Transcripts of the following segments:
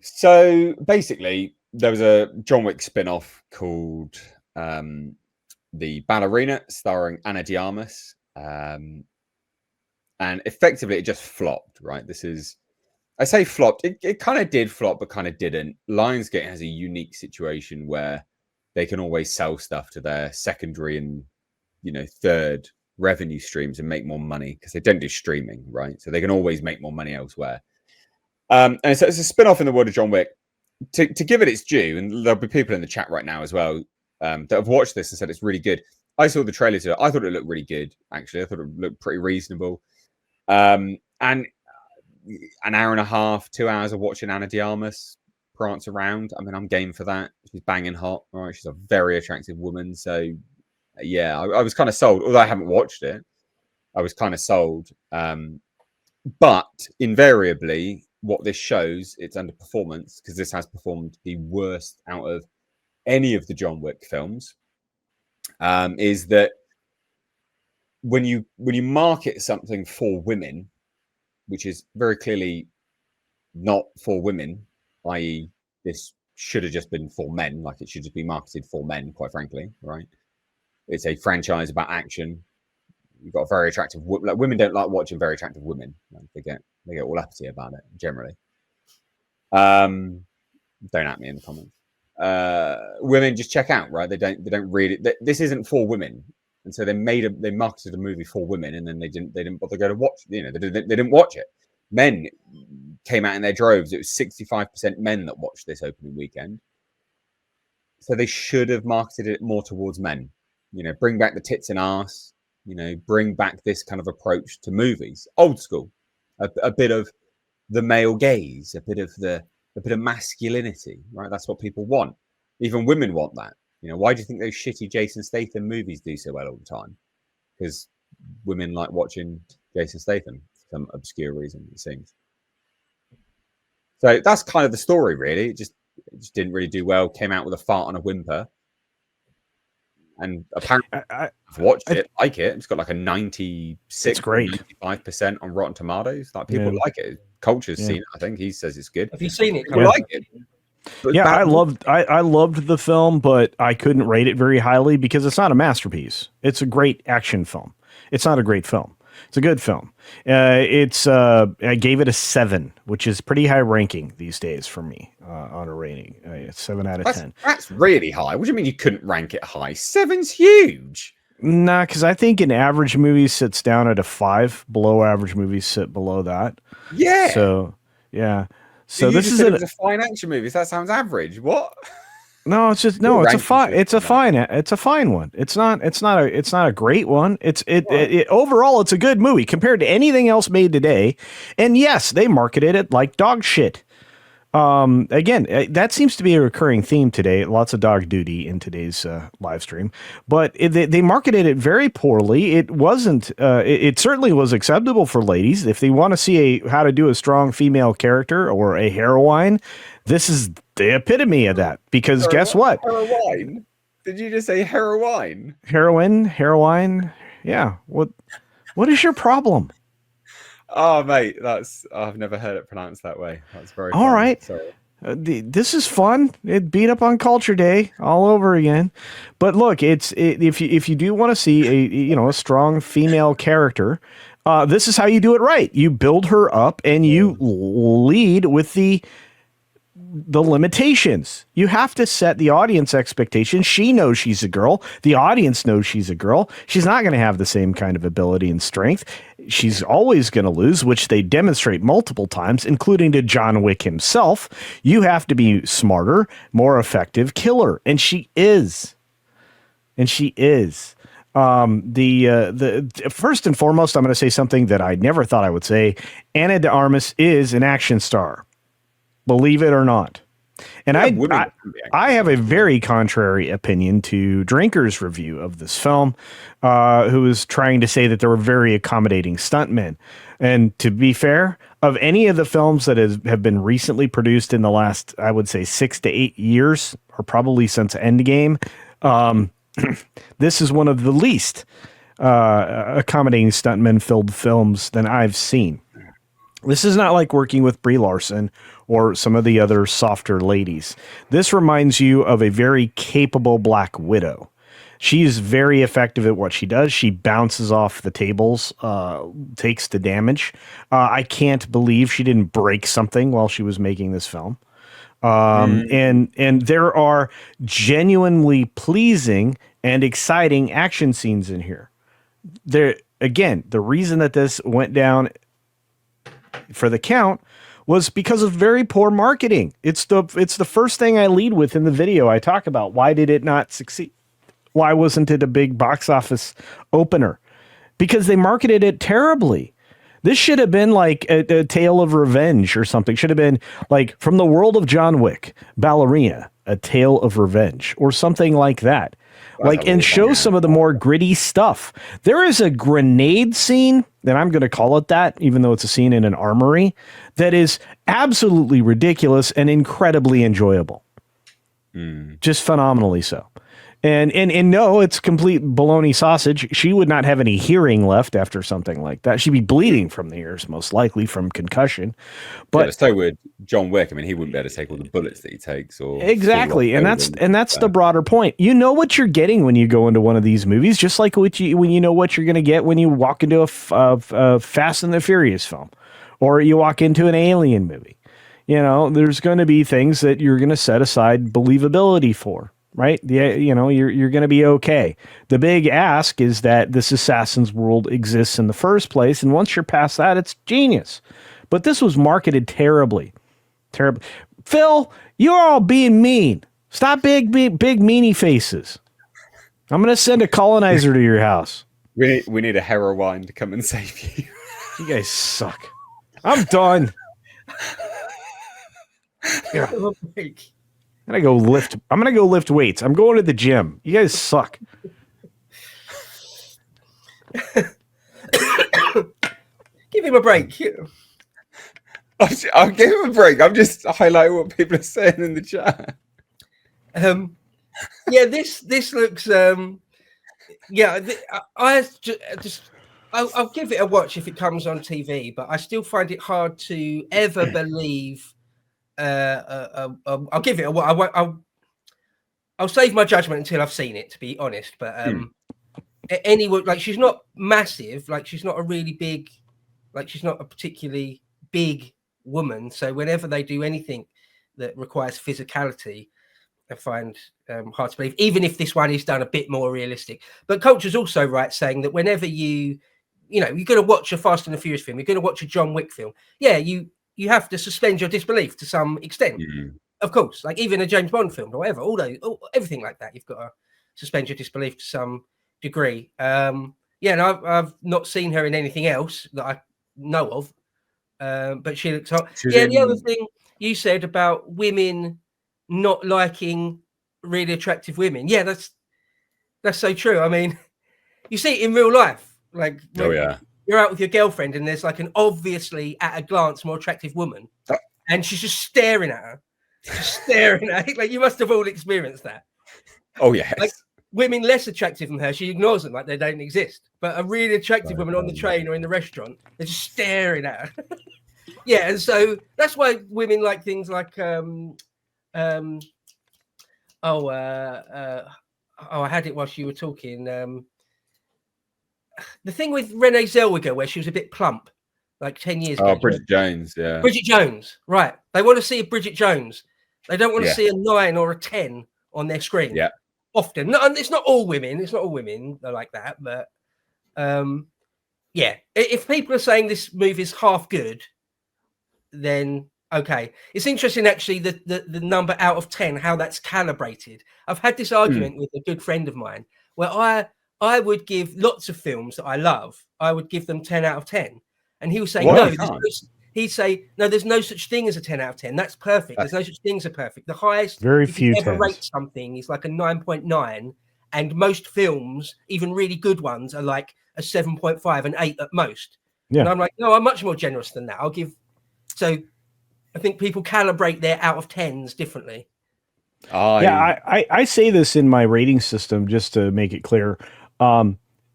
So basically, there was a John Wick spin-off called The Ballerina, starring Anna de Armas. And effectively it just flopped, right? I say flopped, it kind of did flop, but kind of didn't. Lionsgate has a unique situation where they can always sell stuff to their secondary and, third revenue streams and make more money because they don't do streaming, right? So they can always make more money elsewhere. And so it's a spin-off in the world of John Wick. To give it its due, and there'll be people in the chat right now as well that have watched this and said it's really good. I saw the trailer to it. I thought it looked really good, actually. I thought it looked pretty reasonable. And an hour and a half, 2 hours of watching Anna de Armas prance around. I mean, I'm game for that. She's banging hot. All right, she's a very attractive woman. So, yeah, I was kind of sold. Although I haven't watched it, I was kind of sold. But invariably, what this shows, it's underperformance because this has performed the worst out of any of the John Wick films. Is that when you market something for women, which is very clearly not for women, i.e., this should have just been for men, like it should just be marketed for men, quite frankly, right? It's a franchise about action. You've got a very attractive women don't like watching very attractive women. They get all uppity about it generally. Don't at me in the comments. Women just check out, right? They don't read it. This isn't for women, and so they marketed a movie for women, and then they didn't bother go to watch. They didn't watch it. Men came out in their droves. It was 65% men that watched this opening weekend. So they should have marketed it more towards men. Bring back the tits and ass. Bring back this kind of approach to movies, old school, a bit of the male gaze, a bit of masculinity, right? That's what people want. Even women want that. Why do you think those shitty Jason Statham movies do so well all the time? Because women like watching Jason Statham for some obscure reason, it seems. So that's kind of the story, really. It just didn't really do well. Came out with a fart on a whimper. And apparently, I've watched it, like it. It's got like a 96, 95% on Rotten Tomatoes. Like people like it. Culture's seen it. I think he says it's good. Have you seen it? People like it. But I loved the film, but I couldn't rate it very highly because it's not a masterpiece. It's a great action film. It's not a great film. It's a good film. I gave it a 7, which is pretty high ranking these days for me on a rating. 7 out of 10. That's really high. What do you mean you couldn't rank it high? 7's huge. Nah, because I think an average movie sits down at a 5. Below average movies sit below that. Yeah. So yeah. So you this is a fine action movie. That sounds average. What? No, it's just no. It's a fine. It's a fine. It's a fine one. It's not a great one. It overall, it's a good movie compared to anything else made today. And yes, they marketed it like dog shit. Again, that seems to be a recurring theme today. Lots of dog duty in today's live stream, but they marketed it very poorly. It wasn't. It certainly was acceptable for ladies if they want to see how to do a strong female character or a heroine. This is the epitome of that because guess what? Heroine? Did you just say heroine? Heroine. Yeah. What is your problem? Oh, mate, I've never heard it pronounced that way. That's very all funny. right. Sorry. This is fun. It beat up on Culture Day all over again. But look, if you do want to see a strong female character, this is how you do it right. You build her up and you lead with the limitations. You have to set the audience expectation. She knows she's a girl. The audience knows she's a girl. She's not going to have the same kind of ability and strength. She's always going to lose, which they demonstrate multiple times, including to John Wick himself. You have to be smarter, more effective, killer. And she is. The first and foremost, I'm going to say something that I never thought I would say. Anna de Armas is an action star. Believe it or not. And I have a very contrary opinion to Drinker's review of this film, who was trying to say that there were very accommodating stuntmen. And to be fair, of any of the films that have been recently produced in the last, I would say 6 to 8 years, or probably since Endgame, this is one of the least accommodating stuntmen filled films than I've seen. This is not like working with Brie Larson or some of the other softer ladies. This reminds you of a very capable Black Widow. She's very effective at what she does. She bounces off the tables, takes the damage. I can't believe she didn't break something while she was making this film. And there are genuinely pleasing and exciting action scenes in here. There again, the reason that this went down for the count was because of very poor marketing. It's the first thing I lead with in the video. I talk about why did it not succeed? Why wasn't it a big box office opener? Because they marketed it terribly. This should have been like a tale of revenge or something. Should have been like From the World of John Wick, Ballerina, a tale of revenge or something like that. Like, and show some of the more gritty stuff. There is a grenade scene, and I'm going to call it that, even though it's a scene in an armory, that is absolutely ridiculous and incredibly enjoyable. Just phenomenally so. And no, it's complete baloney sausage. She would not have any hearing left after something like that. She'd be bleeding from the ears, most likely from concussion. But yeah, so with John Wick, I mean, he wouldn't be able to take all the bullets that he takes, or exactly, and that's the broader point. You know what you're getting when you go into one of these movies, just like when you know what you're going to get when you walk into a Fast and the Furious film, or you walk into an Alien movie. You know, there's going to be things that you're going to set aside believability for. Right? You're going to be okay. The big ask is that this assassin's world exists in the first place, and once you're past that, it's genius. But this was marketed terribly. Terribly. Phil, you're all being mean. Stop big meanie faces. I'm going to send a colonizer to your house. We need a heroine to come and save you. You guys suck. I'm done. Yeah. I'm gonna go lift weights. I'm going to the gym. You guys suck. Give him a break. I'll give him a break. I'm just highlighting what people are saying in the chat. Yeah, this looks. I'll give it a watch if it comes on TV, but I still find it hard to ever believe. I'll give it I'll save my judgment until I've seen it, to be honest. But anyway, like, she's not massive, like she's not a really big, like she's not a particularly big woman. So whenever they do anything that requires physicality, I find hard to believe, even if this one is done a bit more realistic. But Culture's also right saying that whenever you're going to watch a Fast and the Furious film, you're going to watch a John Wick film. Yeah, you have to suspend your disbelief to some extent, of course. Like even a James Bond film or whatever, everything like that, you've got to suspend your disbelief to some degree. And I've not seen her in anything else that I know of, but she looks hot. The other thing you said about women not liking really attractive women, yeah, that's so true. I mean, you see it in real life, like you're out with your girlfriend and there's like an obviously at a glance more attractive woman and she's just staring at her. Like, you must have all experienced that. Oh yes. Like women less attractive than her, she ignores them like they don't exist. But a really attractive woman on the train or in the restaurant, they're just staring at her. Yeah, and so that's why women like things like I had it whilst you were talking. The thing with Renee Zellweger, where she was a bit plump, like 10 years ago. Oh, Bridget Jones, yeah. Bridget Jones, right. They want to see a Bridget Jones. They don't want to see a 9 or a 10 on their screen. Yeah. Often. No, it's not all women. It's not all women that are like that. But, if people are saying this movie is half good, then okay. It's interesting, actually, the number out of 10, how that's calibrated. I've had this argument with a good friend of mine where I would give lots of films that I love, I would give them 10 out of 10. And he would say, he'd say, no, there's no such thing as a 10 out of 10. That's perfect. There's no such thing as a perfect. The highest very few ever rate something is like a 9.9. And most films, even really good ones, are like a 7.5, an 8 at most. Yeah. And I'm like, no, I'm much more generous than that. So I think people calibrate their out of 10s differently. I say this in my rating system just to make it clear.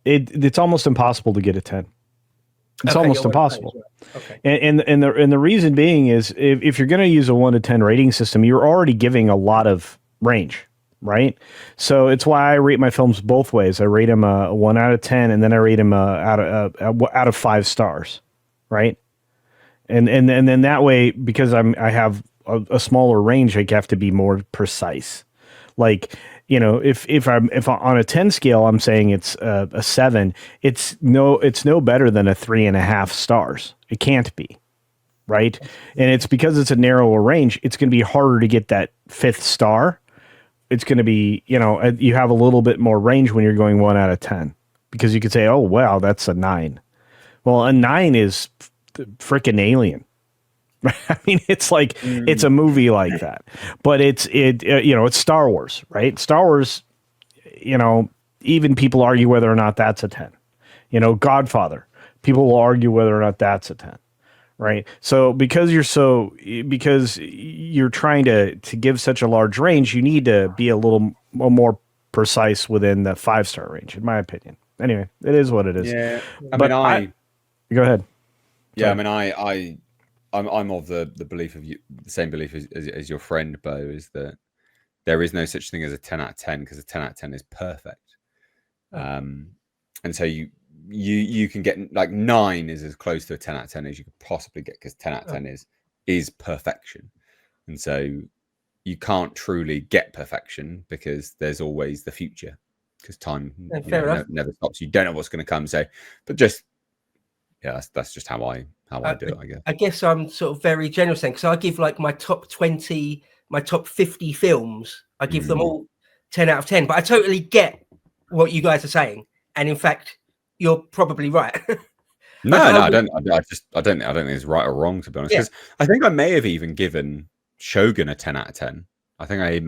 It's almost impossible to get a 10. It's almost impossible. Okay. And the reason being is if you're going to use a 1 to 10 rating system, you're already giving a lot of range, right? So it's why I rate my films both ways. I rate them a 1 out of 10, and then I rate them out of 5 stars, right? And then that way, because I have a smaller range, I have to be more precise. Like, you know, if I'm on a 10 scale, I'm saying it's a 7. It's no better than a 3.5 stars. It can't be, right? And it's because it's a narrower range. It's going to be harder to get that 5th star. It's going to be, you know, you have a little bit more range when you're going 1 out of 10, because you could say, oh wow, that's a 9. Well, a 9 is freaking Alien. I mean, it's like it's a movie like that, but it's Star Wars, right? Star Wars, you know, even people argue whether or not that's a 10. You know, Godfather, people will argue whether or not that's a 10, right? So because you're trying to give such a large range, you need to be a little more precise within the 5-star range, in my opinion. Anyway, it is what it is. Yeah, go ahead. Yeah, I mean, I'm of the belief of the same belief as your friend Bo, is that there is no such thing as a 10 out of 10, because a 10 out of 10 is perfect. And so you can get like 9 is as close to a 10 out of 10 as you could possibly get, because 10 out of 10 is perfection. And so you can't truly get perfection, because there's always the future, because time never stops. You don't know what's going to come. So, but just that's just how I do it, I guess. I guess I'm sort of very generous then, because I give like my top 20, my top 50 films, I give them all 10 out of 10. But I totally get what you guys are saying, and in fact, you're probably right. No, I don't think it's right or wrong, to be honest. Because I think I may have even given Shogun a 10 out of 10. I think I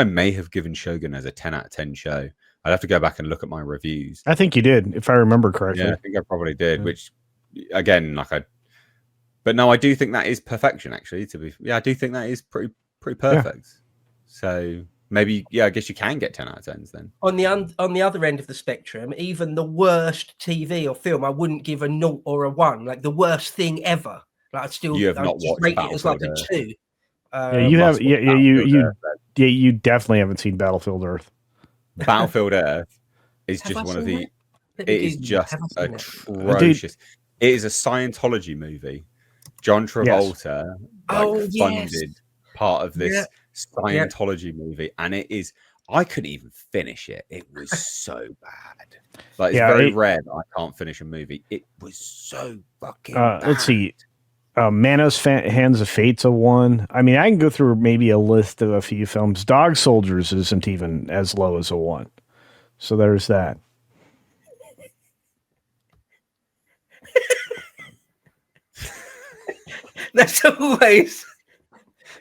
may have given Shogun as a 10 out of 10 show. I'd have to go back and look at my reviews. I think you did, if I remember correctly. Yeah, I think I probably did. Which, again, but no, I do think that is perfection. Actually, I do think that is pretty perfect. Yeah. So maybe, I guess you can get 10 out of 10s then. On the other end of the spectrum, even the worst TV or film, I wouldn't give a 0 or a 1. Like the worst thing ever. Like you have not watched rate it as like a 2. You definitely haven't seen Battlefield Earth. Battlefield Earth is just one of the. It is just atrocious. It is a Scientology movie. John Travolta funded part of this Scientology movie, and it is. I couldn't even finish it. It was so bad. Like, it's very rare that I can't finish a movie. It was so fucking bad. Let's see. Manos Hands of Fate's a 1. I mean, I can go through maybe a list of a few films. Dog Soldiers isn't even as low as a 1. So there's that. That's always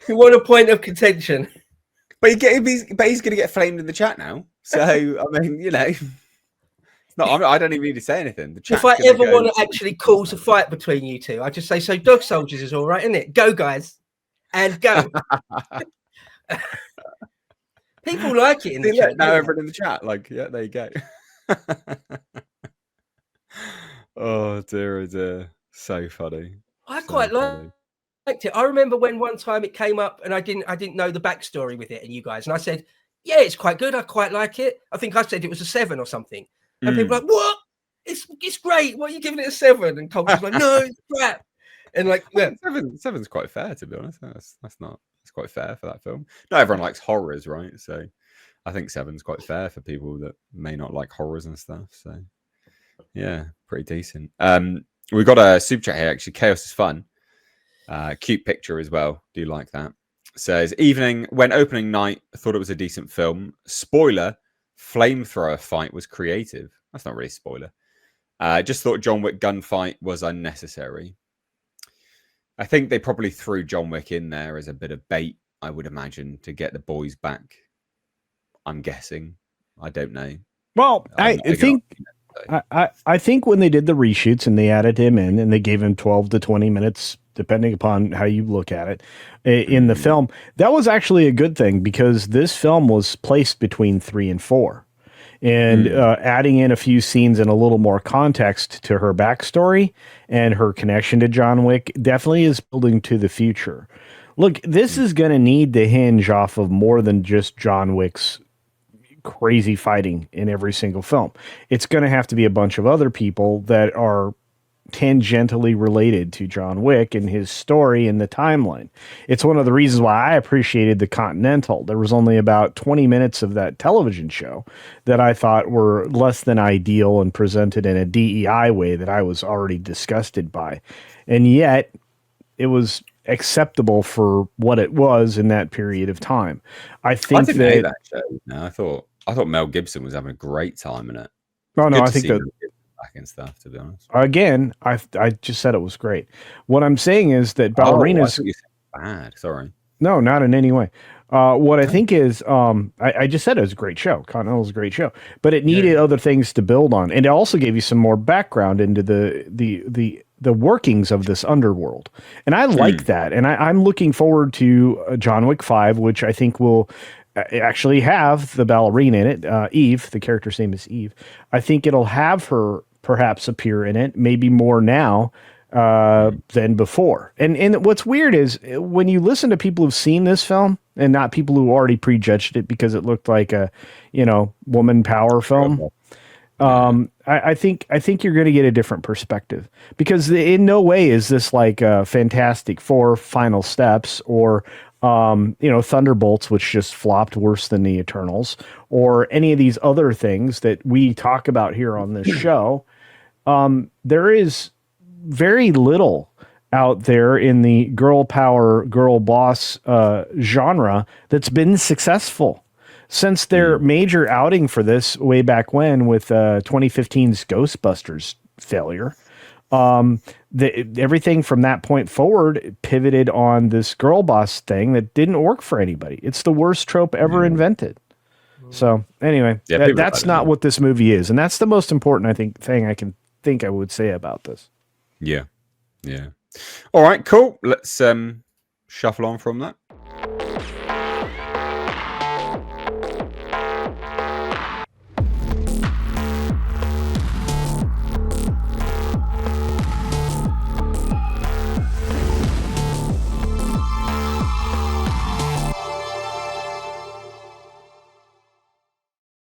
you want a point of contention. But he's going to get flamed in the chat now. So, I mean, you know. No, I don't even need to say anything. If I ever want to actually cause a fight between you two, I just say, so Dog Soldiers is all right, isn't it? Go, guys. And go. People like it in the chat. Now everyone in the chat. Like, yeah, there you go. Oh, dear. So funny. I quite liked it. I remember when one time it came up and I didn't know the backstory with it and you guys. And I said, yeah, it's quite good. I quite like it. I think I said it was a 7 or something. And people are like, what? It's great. Why are you giving it a 7? And Colton's like, no, it's crap. And like, seven's quite fair, to be honest. That's quite fair for that film. Not everyone likes horrors, right? So I think 7's quite fair for people that may not like horrors and stuff. So yeah, pretty decent. We've got a super chat here, actually. Chaos is fun. Cute picture as well. Do you like that? Says, evening, when opening night, I thought it was a decent film. Spoiler, flamethrower fight was creative. That's not really a spoiler. Just thought John Wick gunfight was unnecessary. I think they probably threw John Wick in there as a bit of bait, I would imagine, to get the boys back. I'm guessing. I don't know. Well, I think when they did the reshoots and they added him in and they gave him 12 to 20 minutes, depending upon how you look at it, in the film, that was actually a good thing, because this film was placed between 3 and 4. and adding in a few scenes and a little more context to her backstory and her connection to John Wick definitely is building to the future. Look, this is going to need to hinge off of more than just John Wick's crazy fighting in every single film. It's going to have to be a bunch of other people that are tangentially related to John Wick and his story and the timeline. It's one of the reasons why I appreciated The Continental. There was only about 20 minutes of that television show that I thought were less than ideal and presented in a DEI way that I was already disgusted by. And yet it was acceptable for what it was in that period of time. I think that show. No, I thought Mel Gibson was having a great time in it. Oh no, I think that back and stuff, to be honest. Again, I just said it was great. What I'm saying is that Ballerinas bad. Sorry. No, not in any way. What I think is, I just said it was a great show. Continental was a great show, but it needed other things to build on, and it also gave you some more background into the workings of this underworld, and I like that. And I'm looking forward to John Wick 5, which I think will actually have the ballerina in it. Eve, the character's name is Eve. I think it'll have her perhaps appear in it, maybe more now than before. And what's weird is when you listen to people who've seen this film and not people who already prejudged it because it looked like a, woman power film. I think you're going to get a different perspective, because in no way is this like a Fantastic Four Final Steps or Thunderbolts, which just flopped worse than the Eternals, or any of these other things that we talk about here on this show. There is very little out there in the girl power, girl boss genre that's been successeverything since their major outing for this way back when with 2015's Ghostbusters failure. Everything from that point forward pivoted on this girl boss thing that didn't work for anybody. It's the worst trope ever invented. So anyway, that's not what this movie is, and that's the most important thing I would say about this. Yeah. All right, cool. Let's shuffle on from that.